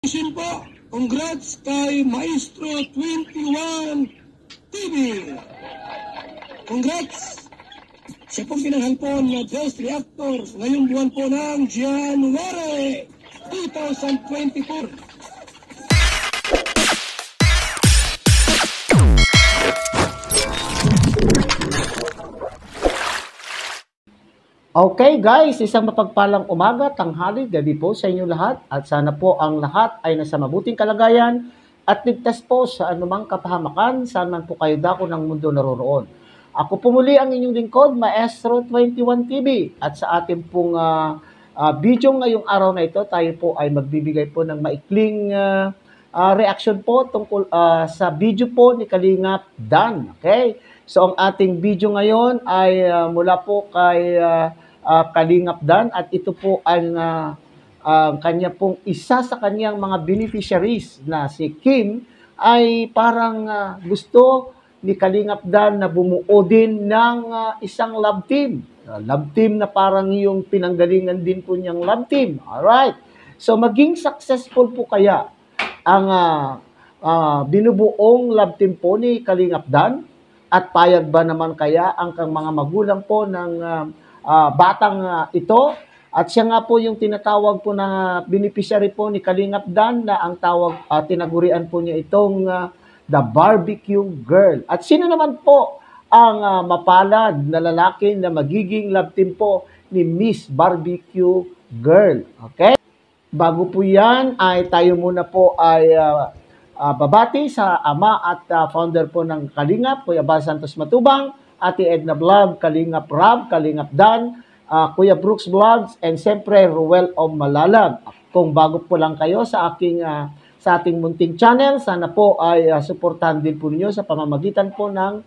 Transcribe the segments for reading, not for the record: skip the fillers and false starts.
Po, congrats kay Maestro 21 TV. Congrats! Siya pong pinanghalpon na Best Reactor ngayong buwan po ng January 2024. Okay guys, isang mapagpalang umaga, tanghali, gabi po sa inyo lahat at sana po ang lahat ay nasa mabuting kalagayan at ligtas po sa anumang kapahamakan saan man po kayo dako ng mundo naroroon. Ako po muli ang inyong lingkod, Maestro 21 TV at sa ating pong video ngayong araw na ito, tayo po ay magbibigay po ng maikling reaction po tungkol sa video po ni Kalingap Dan. Okay? So ang ating video ngayon ay mula po kay Kalingap Dan at ito po ang kanya pong isa sa kanyang mga beneficiaries na si Kim ay parang gusto ni Kalingap Dan na bumuo din ng isang love team. Love team na parang yung pinanggalingan din po niyang love team. Alright. So maging successful po kaya ang binubuong love team po ni Kalingap Dan? At payag ba naman kaya ang mga magulang po ng batang ito? At siya nga po yung tinatawag po na beneficiary po ni Kalingap Dan na ang tawag, tinagurian po niya itong The Barbecue Girl. At sino naman po ang mapalad na lalaki na magiging love team po ni Miss Barbecue Girl? Okay? Bago po yan, ay tayo muna po ay babati sa ama at founder po ng Kalingap, Kuya Bal Santos Matubang, Ate Edna Vlog, Kalingap Rab, Kalingap Dan, Kuya Brooks Vlogs, and siyempre Ruel of Malalag. Kung bago po lang kayo sa ating munting channel, sana po ay suportahan din po ninyo sa pamamagitan po ng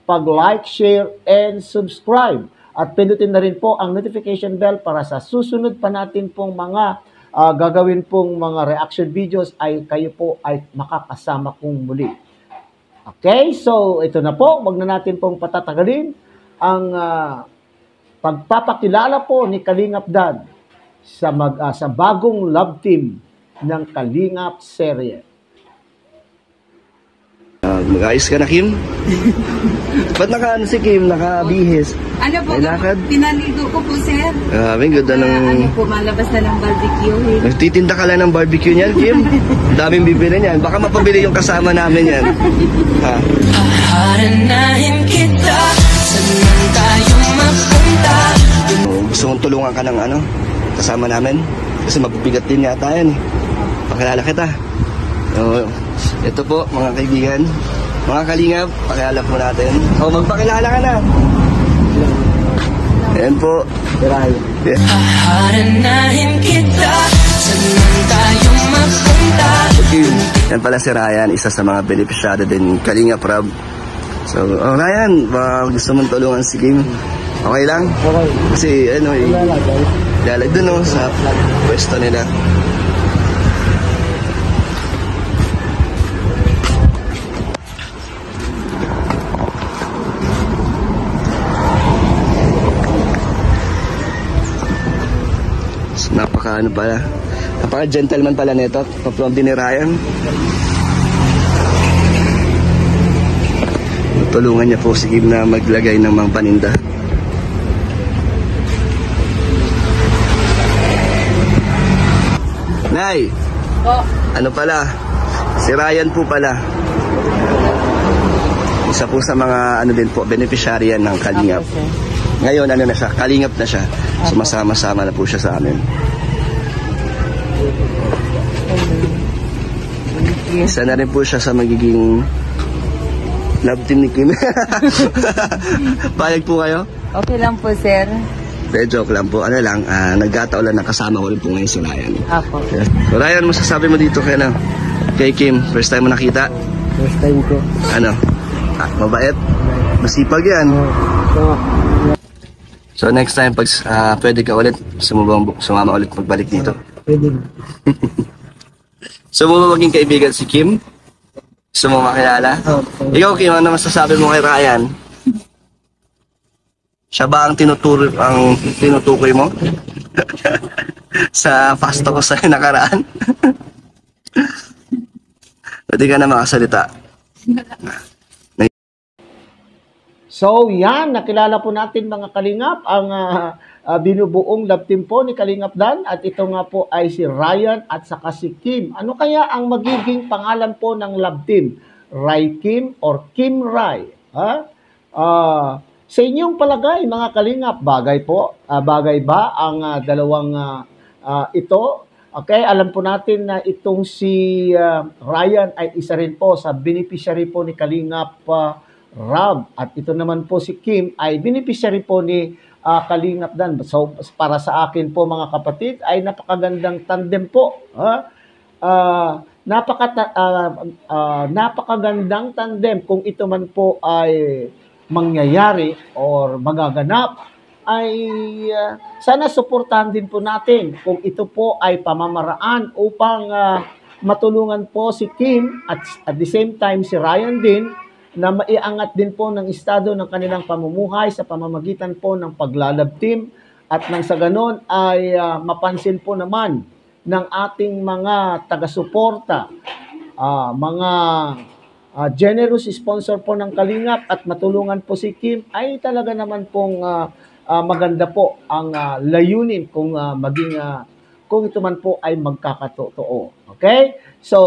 pag-like, share, and subscribe. At pindutin na rin po ang notification bell para sa susunod pa natin pong mga gagawin pong mga reaction videos ay kayo po ay makakasama kong muli. Okay, so ito na po, wag na natin pong patatagalin ang pagpapakilala po ni Kalingap Dan sa bagong love team ng Kalingap serye. Mag-ayos ka na, Kim? Ba't si Kim? Nakabihis? Ano po? Pinaligo ko po, sir. Ang ganda ng... Ano po, malabas na ng barbecue. Nagtitinda ka lang ng barbecue niyan, Kim? Daming bibili niyan. Baka mapabili yung kasama namin yan. Ha? Paharanahin kita, saan tayo mapunta? Gusto mong tulungan ka ng kasama namin? Kasi mabibigat din yata yan. Pakilala kita. Ito po, mga kaibigan, mga Kalingap, pakilala po natin. Magpakilala ka na. Ayan po. Yeah. Paharanahin kita, saan tayo mapunta? Yan pala si Ryan, isa sa mga beneficiary din, Kalingap Rab. So, Ryan, gusto mong tulungan si Kim? Okay lang? Okay. Kasi, lalag dun sa pwesto nila. Napaka-gentleman pala nito, pa-from din ni Ryan. Tulungan niya po si Kim na maglagay ng mga paninda. Nay! Po. Ano pala? Si Ryan po pala. Isa po sa mga din po, beneficiary yan ng Kalingap. Ngayon, na siya? Kalingap na siya. Sumasama-sama na po siya sa amin. Isa na rin po siya sa magiging love team ni Kim. Payag po kayo? Okay lang po, sir. Joke lang po. Nagkataon lang nakasama ko rin po ngayon si Ryan. Apo. So Ryan, masasabi mo dito kay Kim? First time mo nakita? First time ko. Mabait? Masipag yan. So next time, pag pwede ka ulit, sumama ulit pagbalik dito. Pwede. So mo ba maging kaibigan si Kim? Gusto mo makilala? Ikaw, Kim, ano masasabi mo kay Ryan? Siya ba ang tinutukoy mo? Sa pasto ko sa nakaraan? Pwede ka na makasalita. So yan, nakilala po natin mga Kalingap ang binubuong love team po ni Kalingap Dan, at ito nga po ay si Ryan at saka si Kim. Ano kaya ang magiging pangalan po ng love team? Rai Kim or Kim Rai? Sa inyong palagay mga Kalingap, bagay ba ang dalawang ito? Okay, alam po natin na itong si Ryan ay isa rin po sa beneficiary po ni Kalingap Rob, at ito naman po si Kim ay beneficiary po ni Kalingap Dan. So para sa akin po mga kapatid ay napakagandang tandem po. Napakagandang tandem. Kung ito man po ay mangyayari or magaganap, ay sana suportahan din po natin kung ito po ay pamamaraan upang matulungan po si Kim at the same time si Ryan din na maiangat din po ng estado ng kanilang pamumuhay sa pamamagitan po ng paglalab team, at nang sa ganon ay mapansin po naman ng ating mga taga-suporta, mga generous sponsor po ng Kalingap, at matulungan po si Kim, ay talaga naman pong maganda po ang layunin kung kung ito man po ay magkakatotoo. Okay? So,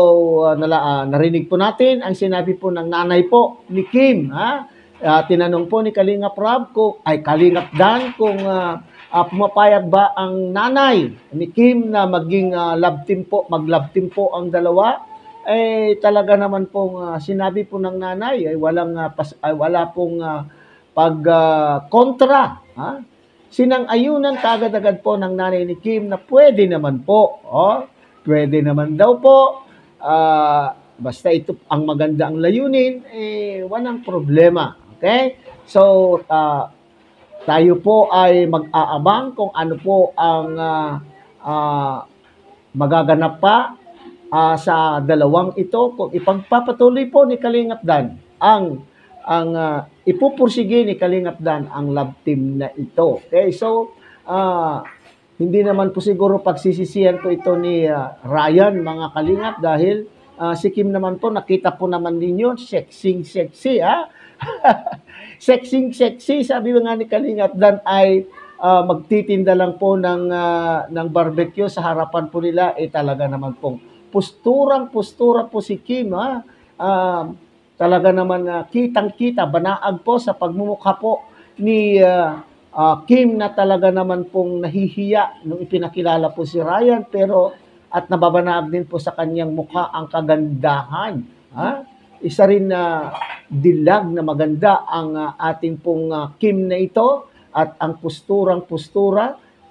narinig po natin ang sinabi po ng nanay po ni Kim. Tinanong po ni Kalingap Rob Kalingap Dan kung pumapayag ba ang nanay ni Kim na maging mag-love team po ang dalawa. Talaga naman pong sinabi po ng nanay ay wala pong pag-kontra. Sinang-ayunan kaagad-agad po ng nanay ni Kim na pwede naman po. Pwede naman daw po. Basta ito ang maganda ang layunin, walang problema. Okay? So, tayo po ay mag-aabang kung ano po ang magaganap pa sa dalawang ito. Kung ipagpapatuloy po ni Kalingap Dan ang ipupursige ni Kalingap Dan ang love team na ito. Okay? So, hindi naman po siguro pagsisisihan po ito ni Ryan, mga Kalingap, dahil si Kim naman po, nakita po naman ninyo, sexy, sexy, sabi nga ni Kalingap Dan ay magtitinda lang po ng barbecue sa harapan po nila, talaga naman pong postura po si Kim, talaga naman kitang-kita, banaag po sa pagmumukha po ni Kim na talaga naman pong nahihiya nung ipinakilala po si Ryan, pero at nababanag din po sa kanyang mukha ang kagandahan. Isa rin na dilag na maganda ang ating pong Kim na ito, at ang postura,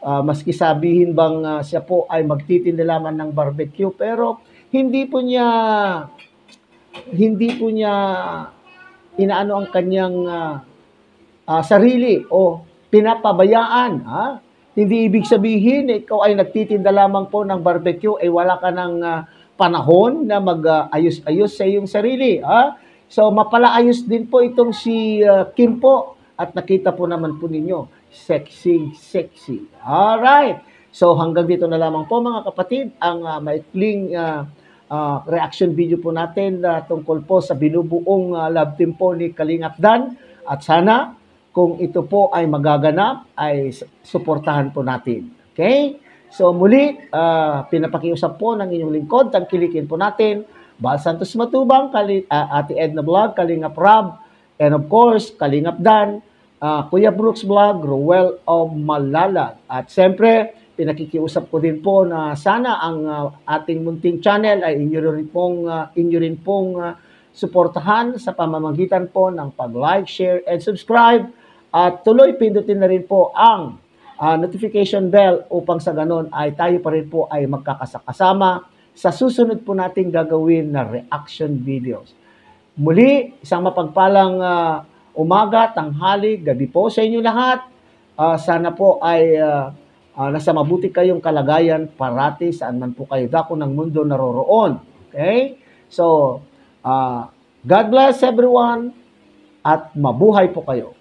maski sabihin bang siya po ay magtitinda lamang ng barbecue, pero hindi po niya inaano ang kanyang sarili o pinapabayaan. Hindi ibig sabihin ikaw ay nagtitinda lamang po ng barbecue wala ka ng panahon na mag-ayos-ayos sa iyong sarili. So mapalaayos din po itong si Kim po, at nakita po naman po ninyo, sexy. Alright. So hanggang dito na lamang po mga kapatid ang maikling reaction video po natin tungkol po sa binubuong love team po ni Kalingap Dan, at sana kung ito po ay magaganap, ay suportahan po natin. Okay? So muli, pinapakiusap po ng inyong lingkod, tangkilikin po natin, Bal Santos Matubang, Ate Edna Vlog, Kalingap Rob, and of course, Kalingap Dan, Kuya Brooks Vlog, Roel of Malalag. At siyempre, pinakikiusap ko din po na sana ang ating munting channel ay inyo rin pong suportahan sa pamamagitan po ng pag-like, share, and subscribe. At tuloy pindutin na rin po ang notification bell upang sa ganon ay tayo pa rin po ay magkakasama sa susunod po nating gagawin na reaction videos. Muli, isang mapagpalang umaga, tanghali, gabi po sa inyo lahat. Sana po ay nasa mabuti kayong kalagayan parati saan man po kayo dako ng mundo naroroon. Okay? So, God bless everyone at mabuhay po kayo.